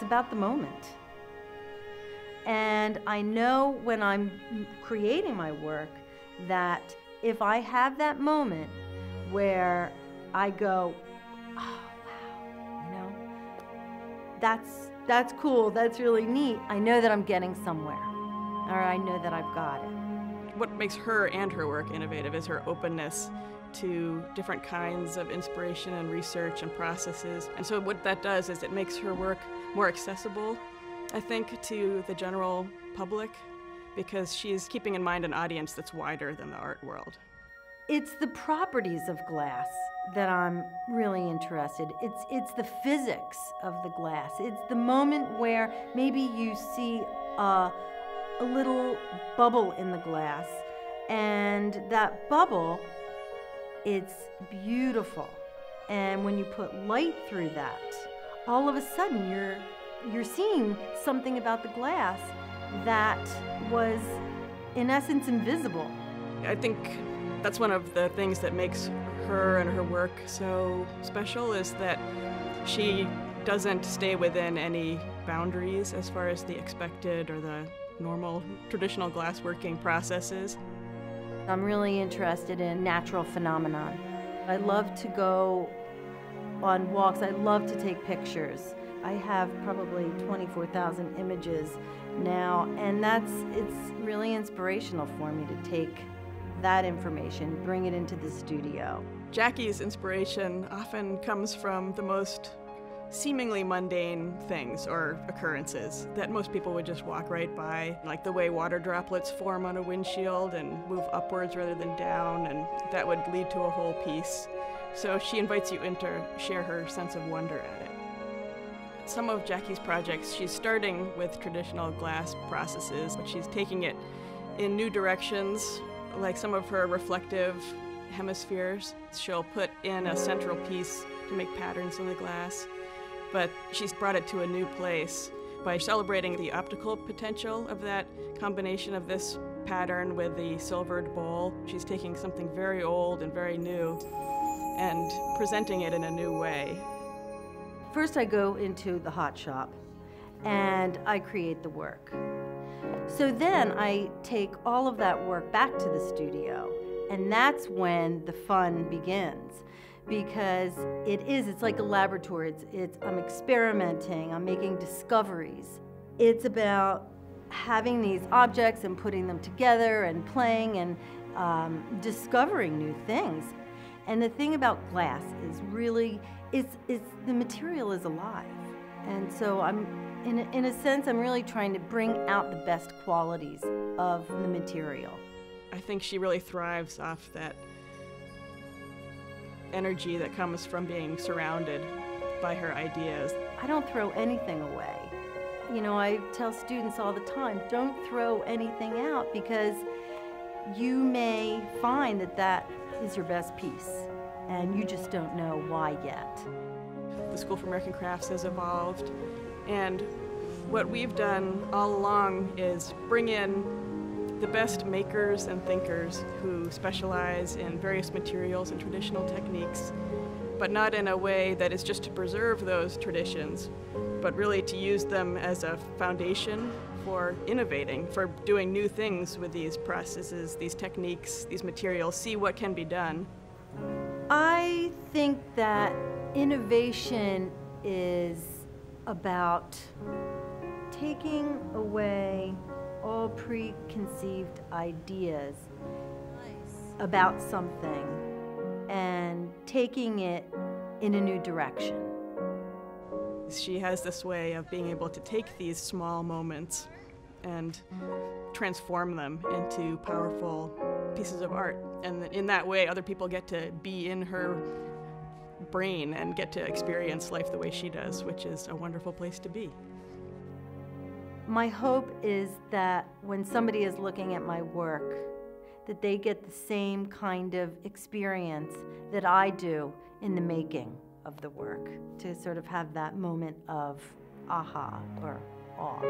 it's about the moment. And I know when I'm creating my work that if I have that moment where I go, oh, wow, you know, that's cool, that's really neat, I know that I'm getting somewhere, or I know that I've got it. What makes her and her work innovative is her openness to different kinds of inspiration and research and processes. And so what that does is it makes her work more accessible, I think, to the general public, because she's keeping in mind an audience that's wider than the art world. It's the properties of glass that I'm really interested. It's the physics of the glass. It's the moment where maybe you see a little bubble in the glass, and that bubble, it's beautiful. And when you put light through that, all of a sudden you're seeing something about the glass that was, in essence, invisible. I think that's one of the things that makes her and her work so special, is that she doesn't stay within any boundaries as far as the expected or the normal traditional glassworking processes. I'm really interested in natural phenomenon. I love to go on walks. I love to take pictures. I have probably 24,000 images now, and it's really inspirational for me to take that information, bring it into the studio. Jackie's inspiration often comes from the most seemingly mundane things or occurrences that most people would just walk right by, like the way water droplets form on a windshield and move upwards rather than down, and that would lead to a whole piece. So she invites you in to share her sense of wonder at it. Some of Jackie's projects, she's starting with traditional glass processes, but she's taking it in new directions, like some of her reflective hemispheres. She'll put in a central piece to make patterns in the glass, but she's brought it to a new place by celebrating the optical potential of that combination of this pattern with the silvered bowl. She's taking something very old and very new and presenting it in a new way. First I go into the hot shop and I create the work. So then I take all of that work back to the studio, and that's when the fun begins. Because it's like a laboratory. I'm experimenting, I'm making discoveries. It's about having these objects and putting them together and playing and discovering new things. And the thing about glass is really, the material is alive. And so in a sense, I'm really trying to bring out the best qualities of the material. I think she really thrives off that energy that comes from being surrounded by her ideas. I don't throw anything away. You know, I tell students all the time, don't throw anything out, because you may find that that is your best piece, and you just don't know why yet. The School for American Crafts has evolved, and what we've done all along is bring in the best makers and thinkers who specialize in various materials and traditional techniques, but not in a way that is just to preserve those traditions, but really to use them as a foundation for innovating, for doing new things with these processes, these techniques, these materials, see what can be done. I think that innovation is about taking away all preconceived ideas about something and taking it in a new direction. She has this way of being able to take these small moments and transform them into powerful pieces of art. And in that way, other people get to be in her brain and get to experience life the way she does, which is a wonderful place to be. My hope is that when somebody is looking at my work, that they get the same kind of experience that I do in the making of the work, to sort of have that moment of aha or awe.